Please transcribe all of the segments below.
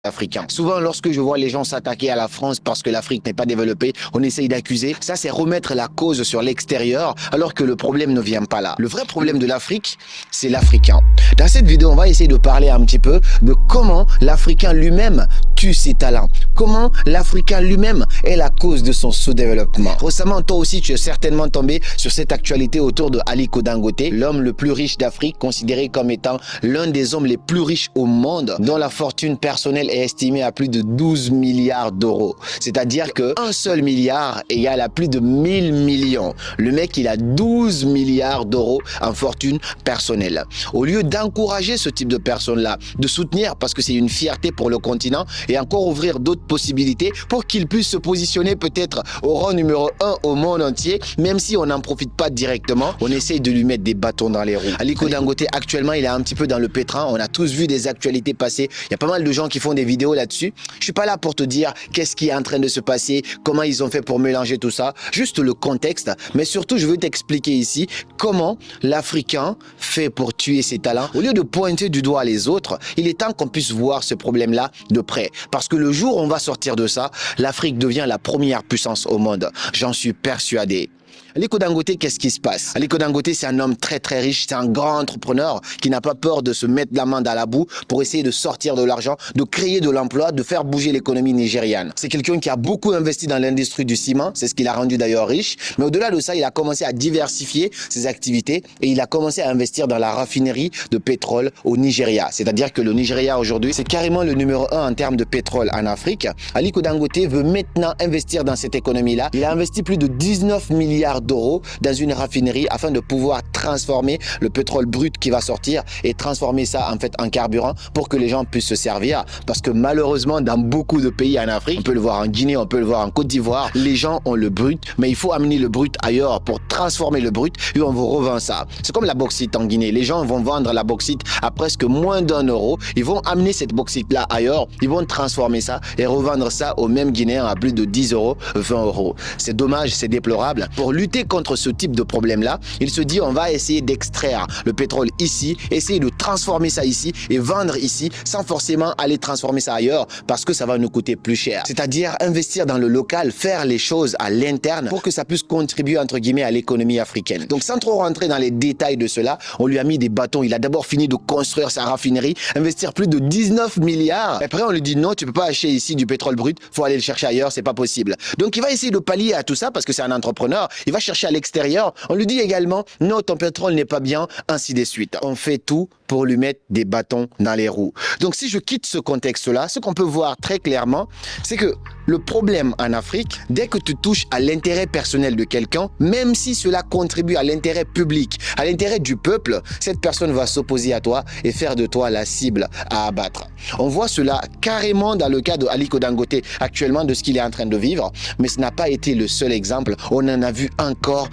africain. Souvent, lorsque je vois les gens s'attaquer à la France parce que l'Afrique n'est pas développée, on essaye d'accuser. Ça, c'est remettre la cause sur l'extérieur, alors que le problème ne vient pas là. Le vrai problème de l'Afrique, c'est l'Africain. Dans cette vidéo, on va essayer de parler un petit peu de comment l'Africain lui-même tue ses talents. Comment l'Africain lui-même est la cause de son sous-développement. Récemment, toi aussi, tu es certainement tombé sur cette actualité autour de Aliko Dangote, l'homme le plus riche d'Afrique, considéré comme étant l'un des hommes les plus riches au monde, dont la fortune personnelle est estimée à plus de 12 milliards d'euros. C'est-à-dire qu'un seul milliard égale à plus de 1000 millions. Le mec, il a 12 milliards d'euros en fortune personnelle. Au lieu d'encourager ce type de personnes-là, de soutenir parce que c'est une fierté pour le continent et encore ouvrir d'autres possibilités pour qu'il puisse se positionner peut-être au rang numéro 1 au monde entier, même si on n'en profite pas directement, on essaye de lui mettre des bâtons dans les roues. Aliko Dangote, actuellement, il est un petit peu dans le pétrin. On a tous vu des actualités passer. Il y a pas mal de gens qui font des vidéos là-dessus. Je suis pas là pour te dire qu'est-ce qui est en train de se passer, comment ils ont fait pour mélanger tout ça, juste le contexte. Mais surtout, je veux t'expliquer ici comment l'Africain fait pour tuer ses talents. Au lieu de pointer du doigt les autres, il est temps qu'on puisse voir ce problème-là de près. Parce que le jour où on va sortir de ça, l'Afrique devient la première puissance au monde. J'en suis persuadé. Aliko Dangote, qu'est-ce qui se passe? Aliko Dangote, c'est un homme très riche, c'est un grand entrepreneur qui n'a pas peur de se mettre la main dans la boue pour essayer de sortir de l'argent, de créer de l'emploi, de faire bouger l'économie nigériane. C'est quelqu'un qui a beaucoup investi dans l'industrie du ciment, c'est ce qui l'a rendu d'ailleurs riche. Mais au-delà de ça, il a commencé à diversifier ses activités et il a commencé à investir dans la raffinerie de pétrole au Nigeria. C'est-à-dire que le Nigeria aujourd'hui, c'est carrément le numéro 1 en termes de pétrole en Afrique. Aliko Dangote veut maintenant investir dans cette économie-là. Il a investi plus de 19 milliards d'euros dans une raffinerie afin de pouvoir transformer le pétrole brut qui va sortir et transformer ça en fait en carburant pour que les gens puissent se servir, parce que malheureusement dans beaucoup de pays en Afrique, on peut le voir en Guinée, on peut le voir en Côte d'Ivoire, les gens ont le brut, mais il faut amener le brut ailleurs pour transformer le brut et on vous revend ça. C'est comme la bauxite en Guinée, les gens vont vendre la bauxite à presque moins d'1 euro, ils vont amener cette bauxite là ailleurs, ils vont transformer ça et revendre ça aux mêmes Guinéens à plus de 10 euros, 20 euros. C'est dommage, c'est déplorable. Pour lutter contre ce type de problème-là, il se dit on va essayer d'extraire le pétrole ici, essayer de transformer ça ici et vendre ici sans forcément aller transformer ça ailleurs parce que ça va nous coûter plus cher. C'est-à-dire investir dans le local, faire les choses à l'interne pour que ça puisse contribuer entre guillemets à l'économie africaine. Donc sans trop rentrer dans les détails de cela, on lui a mis des bâtons. Il a d'abord fini de construire sa raffinerie, investir plus de 19 milliards. Après on lui dit non, tu peux pas acheter ici du pétrole brut, faut aller le chercher ailleurs, c'est pas possible. Donc il va essayer de pallier à tout ça parce que c'est un entrepreneur. Il va chercher à l'extérieur. On lui dit également non, ton pétrole n'est pas bien, ainsi de suite. On fait tout pour lui mettre des bâtons dans les roues. Donc si je quitte ce contexte-là, ce qu'on peut voir très clairement, c'est que le problème en Afrique, dès que tu touches à l'intérêt personnel de quelqu'un, même si cela contribue à l'intérêt public, à l'intérêt du peuple, cette personne va s'opposer à toi et faire de toi la cible à abattre. On voit cela carrément dans le cas de Aliko Dangote actuellement, de ce qu'il est en train de vivre, mais ce n'a pas été le seul exemple. On en a vu encore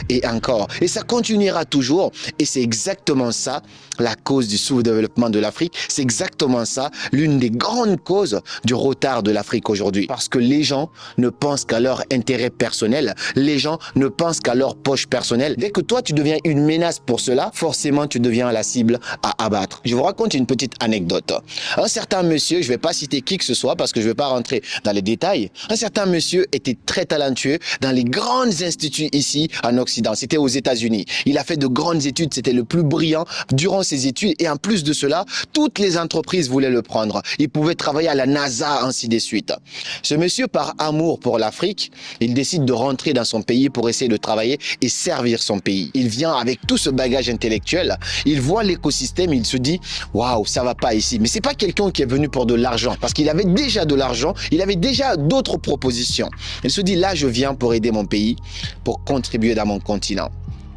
et encore. Et ça continuera toujours. Et c'est exactement ça la cause du sous-développement de l'Afrique. C'est exactement ça l'une des grandes causes du retard de l'Afrique aujourd'hui. Parce que les gens ne pensent qu'à leur intérêt personnel. Les gens ne pensent qu'à leur poche personnelle. Dès que toi, tu deviens une menace pour cela, forcément, tu deviens la cible à abattre. Je vous raconte une petite anecdote. Un certain monsieur, je ne vais pas citer qui que ce soit parce que je ne vais pas rentrer dans les détails. Un certain monsieur était très talentueux dans les grands instituts ici en Occident. C'était aux États-Unis. Il a fait de grandes études. C'était le plus brillant durant ses études. Et en plus de cela, toutes les entreprises voulaient le prendre. Il pouvait travailler à la NASA, ainsi de suite. Ce monsieur, par amour pour l'Afrique, il décide de rentrer dans son pays pour essayer de travailler et servir son pays. Il vient avec tout ce bagage intellectuel. Il voit l'écosystème. Il se dit, waouh, ça va pas ici. Mais c'est pas quelqu'un qui est venu pour de l'argent. Parce qu'il avait déjà de l'argent. Il avait déjà d'autres propositions. Il se dit, là, je viens pour aider mon pays, pour contribuer dans mon continent.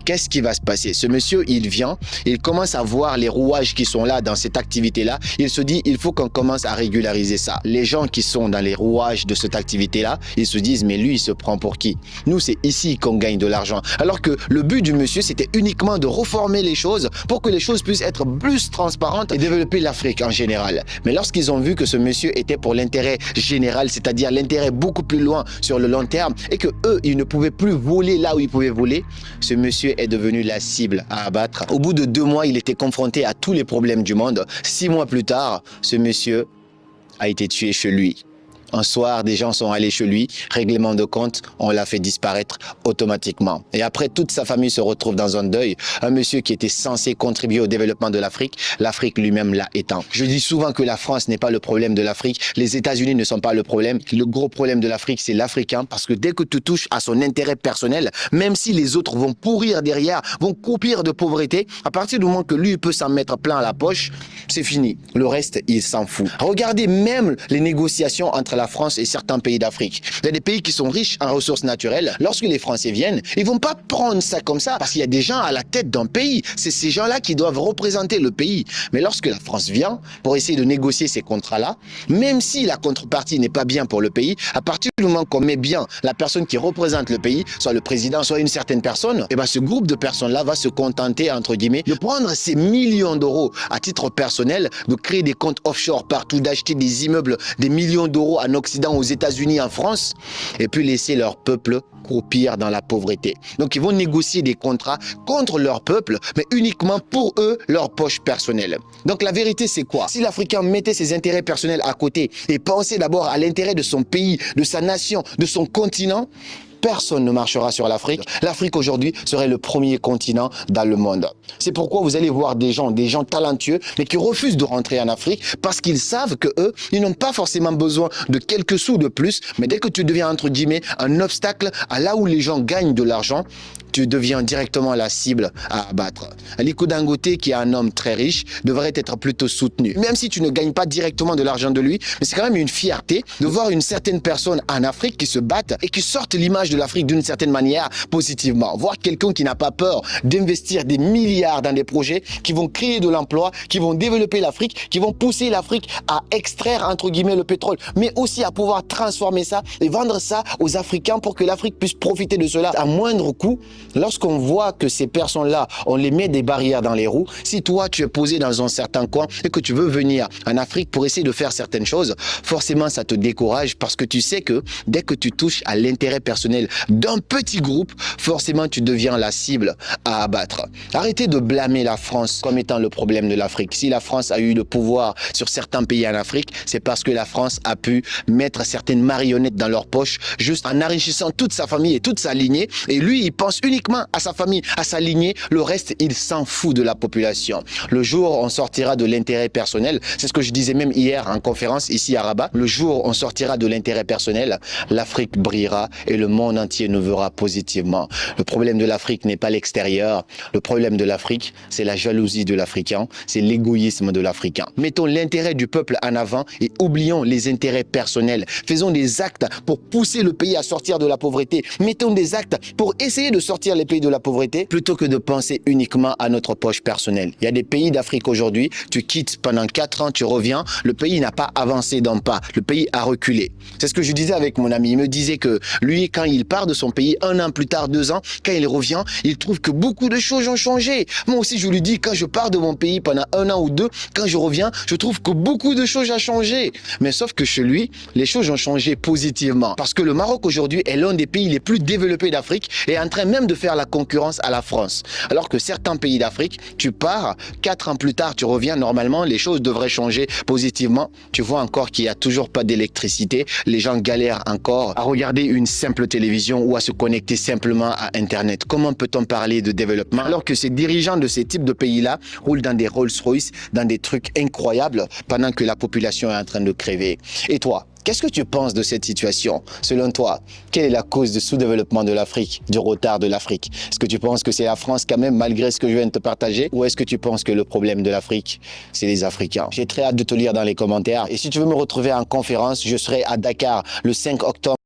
Qu'est-ce qui va se passer? Ce monsieur, il vient, il commence à voir les rouages qui sont là dans cette activité-là. Il se dit, il faut qu'on commence à régulariser ça. Les gens qui sont dans les rouages de cette activité-là, ils se disent, mais lui, il se prend pour qui? Nous, c'est ici qu'on gagne de l'argent. Alors que le but du monsieur, c'était uniquement de reformer les choses pour que les choses puissent être plus transparentes et développer l'Afrique en général. Mais lorsqu'ils ont vu que ce monsieur était pour l'intérêt général, c'est-à-dire l'intérêt beaucoup plus loin sur le long terme, et que eux, ils ne pouvaient plus voler là où ils pouvaient voler, ce monsieur est devenu la cible à abattre. Au bout de 2 mois, il était confronté à tous les problèmes du monde. 6 mois plus tard, ce monsieur a été tué chez lui. Un soir, des gens sont allés chez lui, règlement de compte, on l'a fait disparaître automatiquement. Et après, toute sa famille se retrouve dans un deuil. Un monsieur qui était censé contribuer au développement de l'Afrique lui-même l'a éteint. Je dis souvent que la France n'est pas le problème de l'Afrique, les États-Unis ne sont pas le problème. Le gros problème de l'Afrique, c'est l'Africain, parce que dès que tu touches à son intérêt personnel, même si les autres vont pourrir derrière, vont croupir de pauvreté, à partir du moment que lui peut s'en mettre plein à la poche, c'est fini. Le reste, il s'en fout. Regardez même les négociations entre la France et certains pays d'Afrique. Il y a des pays qui sont riches en ressources naturelles. Lorsque les Français viennent, ils vont pas prendre ça comme ça parce qu'il y a des gens à la tête d'un pays. C'est ces gens-là qui doivent représenter le pays. Mais lorsque la France vient pour essayer de négocier ces contrats-là, même si la contrepartie n'est pas bien pour le pays, à partir du moment qu'on met bien la personne qui représente le pays, soit le président, soit une certaine personne, et ben ce groupe de personnes-là va se contenter, entre guillemets, de prendre ces millions d'euros à titre personnel, de créer des comptes offshore partout, d'acheter des immeubles, des millions d'euros en Occident, aux États-Unis, en France, et puis laisser leur peuple croupir dans la pauvreté. Donc ils vont négocier des contrats contre leur peuple, mais uniquement pour eux, leur poche personnelle. Donc la vérité, c'est quoi? Si l'Africain mettait ses intérêts personnels à côté et pensait d'abord à l'intérêt de son pays, de sa nation, de son continent, personne ne marchera sur l'Afrique. L'Afrique aujourd'hui serait le premier continent dans le monde. C'est pourquoi vous allez voir des gens talentueux, mais qui refusent de rentrer en Afrique parce qu'ils savent que eux, ils n'ont pas forcément besoin de quelques sous de plus, mais dès que tu deviens, entre guillemets, un obstacle à là où les gens gagnent de l'argent, tu deviens directement la cible à abattre. Aliko Dangote, qui est un homme très riche, devrait être plutôt soutenu. Même si tu ne gagnes pas directement de l'argent de lui, mais c'est quand même une fierté de voir une certaine personne en Afrique qui se batte et qui sorte l'image de l'Afrique d'une certaine manière positivement. Voir quelqu'un qui n'a pas peur d'investir des milliards dans des projets qui vont créer de l'emploi, qui vont développer l'Afrique, qui vont pousser l'Afrique à extraire, entre guillemets, le pétrole, mais aussi à pouvoir transformer ça et vendre ça aux Africains pour que l'Afrique puisse profiter de cela à moindre coût. Lorsqu'on voit que ces personnes-là, on les met des barrières dans les roues, si toi tu es posé dans un certain coin et que tu veux venir en Afrique pour essayer de faire certaines choses, forcément ça te décourage parce que tu sais que dès que tu touches à l'intérêt personnel d'un petit groupe, forcément tu deviens la cible à abattre. Arrêtez de blâmer la France comme étant le problème de l'Afrique. Si la France a eu le pouvoir sur certains pays en Afrique, c'est parce que la France a pu mettre certaines marionnettes dans leur poche juste en enrichissant toute sa famille et toute sa lignée, et lui il pense uniquement à sa famille, à sa lignée, le reste, il s'en fout de la population. Le jour où on sortira de l'intérêt personnel, c'est ce que je disais même hier en conférence ici à Rabat, le jour où on sortira de l'intérêt personnel, l'Afrique brillera et le monde entier nous verra positivement. Le problème de l'Afrique n'est pas l'extérieur, le problème de l'Afrique, c'est la jalousie de l'Africain, c'est l'égoïsme de l'Africain. Mettons l'intérêt du peuple en avant et oublions les intérêts personnels. Faisons des actes pour pousser le pays à sortir de la pauvreté. Mettons des actes pour essayer de sortir les pays de la pauvreté plutôt que de penser uniquement à notre poche personnelle. Il y a des pays d'Afrique aujourd'hui, tu quittes pendant 4 ans, tu reviens, le pays n'a pas avancé d'un pas, le pays a reculé. C'est ce que je disais avec mon ami, il me disait que lui, quand il part de son pays, 1 an plus tard, 2 ans, quand il revient, il trouve que beaucoup de choses ont changé. Moi aussi, je lui dis, quand je pars de mon pays pendant 1 an ou 2, quand je reviens, je trouve que beaucoup de choses ont changé. Mais sauf que chez lui, les choses ont changé positivement. Parce que le Maroc aujourd'hui est l'un des pays les plus développés d'Afrique et est en train même de faire la concurrence à la France. Alors que certains pays d'Afrique, tu pars, 4 ans plus tard, tu reviens, normalement, les choses devraient changer positivement. Tu vois encore qu'il n'y a toujours pas d'électricité. Les gens galèrent encore à regarder une simple télévision ou à se connecter simplement à Internet. Comment peut-on parler de développement alors que ces dirigeants de ces types de pays-là roulent dans des Rolls-Royce, dans des trucs incroyables pendant que la population est en train de crever? Et toi, qu'est-ce que tu penses de cette situation? Selon toi, quelle est la cause du sous-développement de l'Afrique, du retard de l'Afrique? Est-ce que tu penses que c'est la France quand même, malgré ce que je viens de te partager? Ou est-ce que tu penses que le problème de l'Afrique, c'est les Africains? J'ai très hâte de te lire dans les commentaires. Et si tu veux me retrouver en conférence, je serai à Dakar le 5 octobre.